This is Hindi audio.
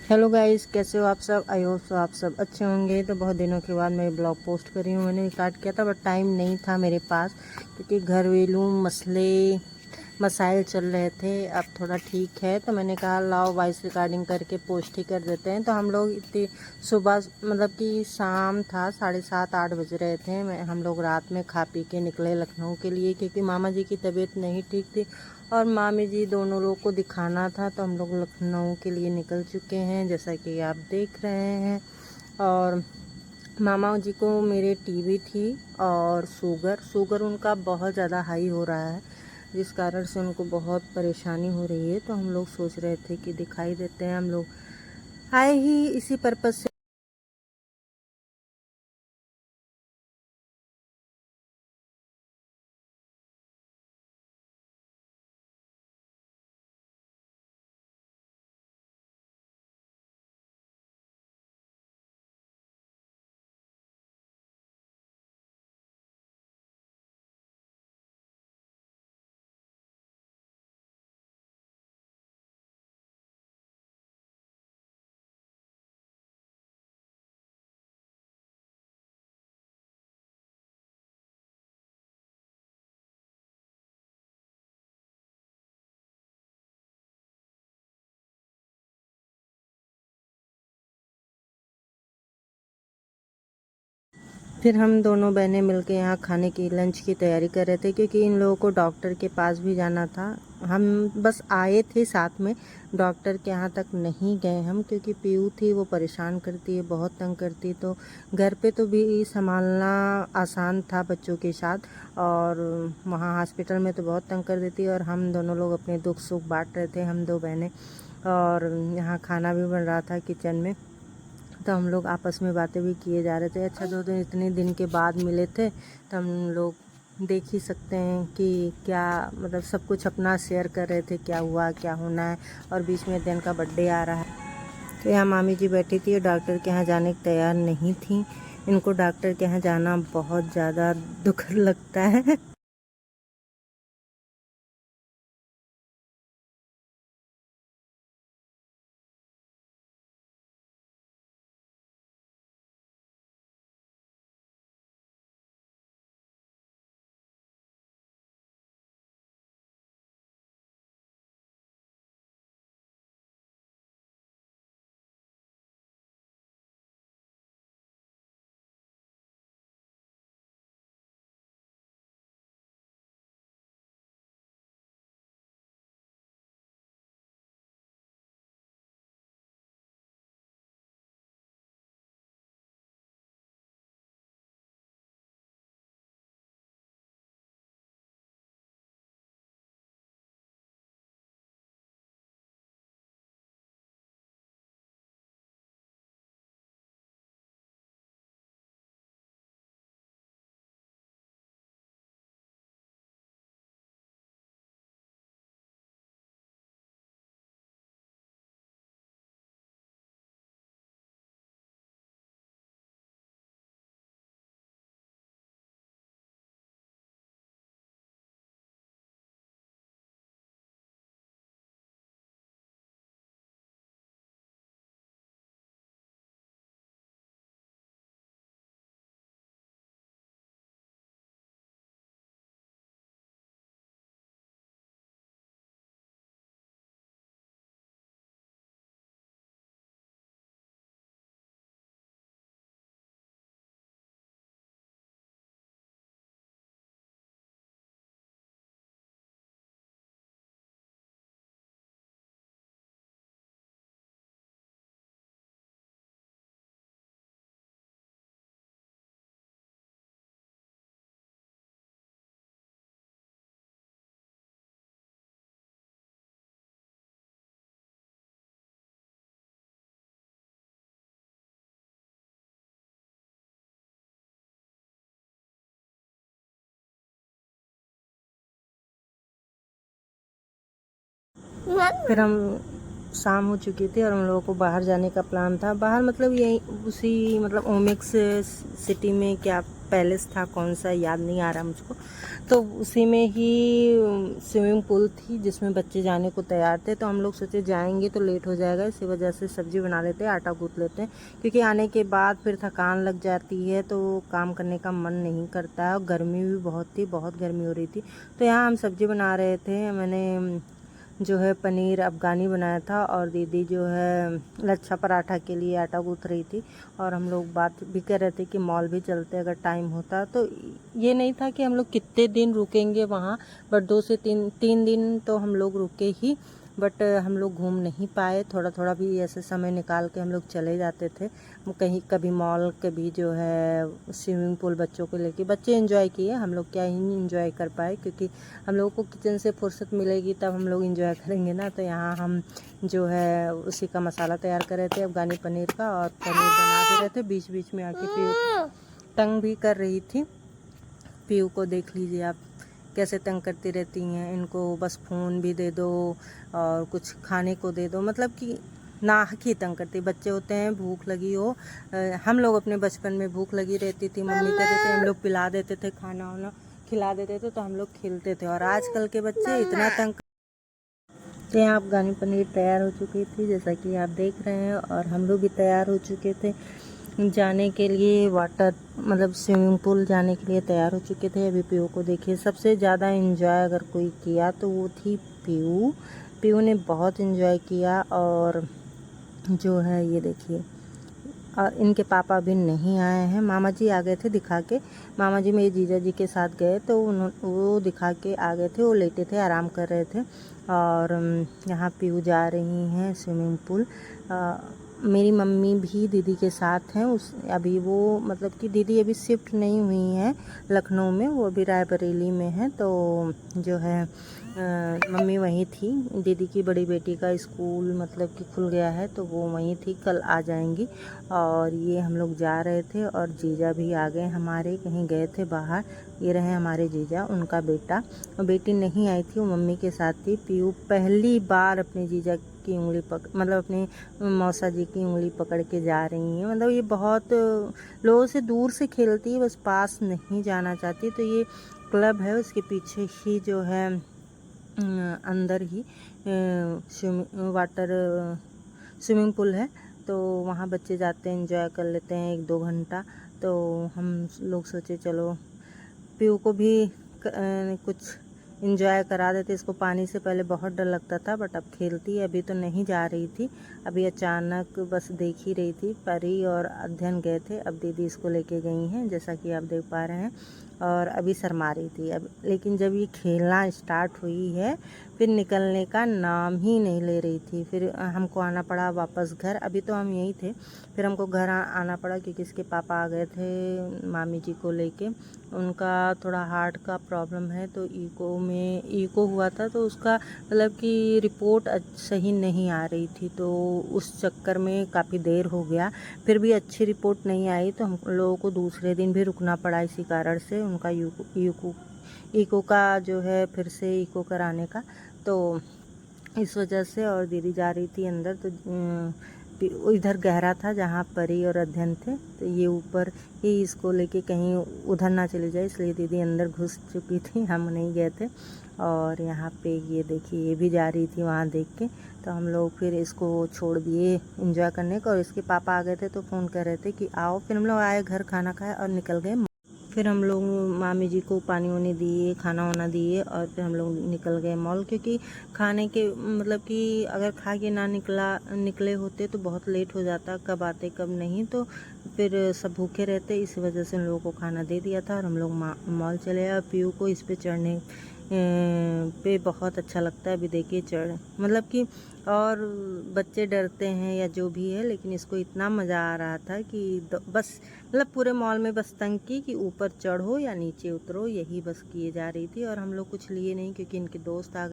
हेलो गाइस, कैसे हो आप सब। आई होप सो आप सब अच्छे होंगे। तो बहुत दिनों के बाद मैं ब्लॉग पोस्ट कर रही हूँ। मैंने स्टार्ट किया था बट टाइम नहीं था मेरे पास, क्योंकि घरेलू मसाइल चल रहे थे। अब थोड़ा ठीक है तो मैंने कहा लाओ वॉइस रिकॉर्डिंग करके पोस्ट ही कर देते हैं। तो हम लोग इतनी सुबह, मतलब कि शाम था, 7:30-8 बज रहे थे। हम लोग रात में खा पी के निकले लखनऊ के लिए, क्योंकि मामा जी की तबीयत नहीं ठीक थी और मामी जी दोनों लोग को दिखाना था। तो हम लोग लखनऊ के लिए निकल चुके हैं, जैसा कि आप देख रहे हैं। और मामा जी को मेरे टीबी थी और शुगर उनका बहुत ज़्यादा हाई हो रहा है, जिस कारण से उनको बहुत परेशानी हो रही है। तो हम लोग सोच रहे थे कि दिखाई देते हैं। हम लोग आए ही इसी पर्पज़ से। फिर हम दोनों बहनें मिलके यहाँ खाने की लंच की तैयारी कर रहे थे, क्योंकि इन लोगों को डॉक्टर के पास भी जाना था। हम बस आए थे साथ में, डॉक्टर के यहाँ तक नहीं गए हम, क्योंकि पीयू थी, वो परेशान करती है, बहुत तंग करती। तो घर पे तो भी संभालना आसान था बच्चों के साथ, और वहाँ हॉस्पिटल में तो बहुत तंग कर देती। और हम दोनों लोग अपने दुख सुख बांट रहे थे, हम दो बहनें। और यहाँ खाना भी बन रहा था किचन में, तो हम लोग आपस में बातें भी किए जा रहे थे। अच्छा, दो दिन इतने दिन के बाद मिले थे, तो हम लोग देख ही सकते हैं कि क्या, मतलब सब कुछ अपना शेयर कर रहे थे, क्या हुआ क्या होना है। और बीच में दिन का बर्थडे आ रहा है। तो यहाँ मामी जी बैठी थी और डॉक्टर के यहाँ जाने को तैयार नहीं थी। इनको डॉक्टर के यहाँ जाना बहुत ज़्यादा दुख लगता है। फिर हम शाम हो चुकी थी और हम लोगों को बाहर जाने का प्लान था। बाहर मतलब यही उसी मतलब ओमेक्स सिटी में क्या पैलेस था, कौन सा याद नहीं आ रहा मुझको, तो उसी में ही स्विमिंग पूल थी जिसमें बच्चे जाने को तैयार थे। तो हम लोग सोचे जाएंगे तो लेट हो जाएगा, इसी वजह से सब्जी बना लेते हैं, आटा गूँथ लेते हैं, क्योंकि आने के बाद फिर थकान लग जाती है तो काम करने का मन नहीं करता है। और गर्मी भी बहुत थी, बहुत गर्मी हो रही थी। तो यहाँ हम सब्जी बना रहे थे। मैंने जो है पनीर अफ़गानी बनाया था और दीदी जो है लच्छा पराठा के लिए आटा गूँथ रही थी। और हम लोग बात भी कर रहे थे कि मॉल भी चलते अगर टाइम होता। तो ये नहीं था कि हम लोग कितने दिन रुकेंगे वहाँ, बट 2 से 3 दिन तो हम लोग रुके ही, बट हम लोग घूम नहीं पाए। थोड़ा थोड़ा भी ऐसे समय निकाल के हम लोग चले जाते थे कहीं, कभी मॉल, कभी जो है स्विमिंग पूल बच्चों को लेके। बच्चे एंजॉय किए, हम लोग क्या ही एंजॉय कर पाए, क्योंकि हम लोगों को किचन से फुर्सत मिलेगी तब हम लोग एंजॉय करेंगे ना। तो यहाँ हम जो है उसी का मसाला तैयार कर रहे थे अफ़गानी पनीर का, और पनीर बना भी रहे थे। बीच बीच में आके पीयू तंग भी कर रही थी। पीयू को देख लीजिए आप कैसे तंग करती रहती हैं, इनको बस फ़ोन भी दे दो और कुछ खाने को दे दो, मतलब कि नाहक ही तंग करती। बच्चे होते हैं, भूख लगी हो, हम लोग अपने बचपन में भूख लगी रहती थी, मम्मी कहते थे, हम लोग पिला देते थे, खाना वाना खिला देते थे, तो हम लोग खेलते थे। और आजकल के बच्चे इतना तंग। तो यहाँ अफ़गानी पनीर तैयार हो चुकी थी जैसा कि आप देख रहे हैं, और हम लोग भी तैयार हो चुके थे जाने के लिए वाटर मतलब स्विमिंग पूल जाने के लिए तैयार हो चुके थे। अभी पीयू को देखिए, सबसे ज़्यादा एंजॉय अगर कोई किया तो वो थी पीयू। पीयू ने बहुत एंजॉय किया। और जो है ये देखिए, और इनके पापा अभी नहीं आए हैं, मामा जी आ गए थे दिखा के। मामा जी मेरे जीजा जी के साथ गए तो वो दिखा के आ गए थे, वो लेटे थे, आराम कर रहे थे। और यहाँ पीयू जा रही हैं स्विमिंग पूल। मेरी मम्मी भी दीदी के साथ हैं। अभी वो मतलब कि दीदी अभी शिफ्ट नहीं हुई हैं लखनऊ में, वो अभी रायबरेली में है। तो जो है मम्मी वहीं थी। दीदी की बड़ी बेटी का स्कूल मतलब कि खुल गया है तो वो वहीं थी, कल आ जाएंगी। और ये हम लोग जा रहे थे और जीजा भी आ गए हमारे, कहीं गए थे बाहर। ये रहे हमारे जीजा, उनका बेटा और बेटी नहीं आई थी, वो मम्मी के साथ थी। पीयू पहली बार अपने जीजा की उंगली मतलब अपने मौसा जी की उंगली पकड़ के जा रही हैं। मतलब ये बहुत लोगों से दूर से खेलती है, बस पास नहीं जाना चाहती। तो ये क्लब है, उसके पीछे ही जो है अंदर ही स्विमिंग पूल है। तो वहाँ बच्चे जाते हैं, एंजॉय कर लेते हैं 1-2 घंटा। तो हम लोग सोचे चलो पीयू को भी कुछ एंजॉय करा देते। इसको पानी से पहले बहुत डर लगता था, बट अब खेलती है। अभी तो नहीं जा रही थी, अभी अचानक बस देख ही रही थी। परी और अध्ययन गए थे, अब दीदी इसको लेके गई हैं जैसा कि आप देख पा रहे हैं। और अभी शर्मा रही थी अब, लेकिन जब ये खेलना स्टार्ट हुई है फिर निकलने का नाम ही नहीं ले रही थी। फिर हमको आना पड़ा वापस घर। अभी तो हम यहीं थे, फिर हमको घर आना पड़ा क्योंकि इसके पापा आ गए थे मामी जी को लेके। उनका थोड़ा हार्ट का प्रॉब्लम है, तो ईको हुआ था, तो उसका मतलब कि रिपोर्ट सही नहीं आ रही थी, तो उस चक्कर में काफ़ी देर हो गया। फिर भी अच्छी रिपोर्ट नहीं आई तो हम लोगों को दूसरे दिन भी रुकना पड़ा इसी कारण से, उनका ईको का जो है फिर से ईको कराने का, तो इस वजह से। और दीदी जा रही थी अंदर, तो इधर गहरा था जहाँ परी और अध्ययन थे, तो ये ऊपर ही इसको लेके कहीं उधर ना चली जाए, इसलिए दीदी अंदर घुस चुकी थी, हम नहीं गए थे। और यहाँ पे ये देखिए, ये भी जा रही थी वहाँ देख के। तो हम लोग फिर इसको छोड़ दिए एंजॉय करने को, और इसके पापा आ गए थे तो फ़ोन कर रहे थे कि आओ। फिर हम लोग आए घर, खाना खाए और निकल गए। फिर हम लोग मामी जी को पानी वानी दिए, खाना वाना दिए, और फिर हम लोग निकल गए मॉल, क्योंकि खाने के मतलब कि अगर खा के ना निकले होते तो बहुत लेट हो जाता, कब आते कब नहीं, तो फिर सब भूखे रहते। इस वजह से हम लोगों को खाना दे दिया था और हम लोग मॉल चले आए। पीयू को इस पे चढ़ने पे बहुत अच्छा लगता है। अभी देखिए चढ़ मतलब कि, और बच्चे डरते हैं या जो भी है, लेकिन इसको इतना मज़ा आ रहा था कि बस मतलब पूरे मॉल में बस तंग की कि ऊपर चढ़ो या नीचे उतरो, यही बस किए जा रही थी। और हम लोग कुछ लिए नहीं क्योंकि इनके दोस्त आ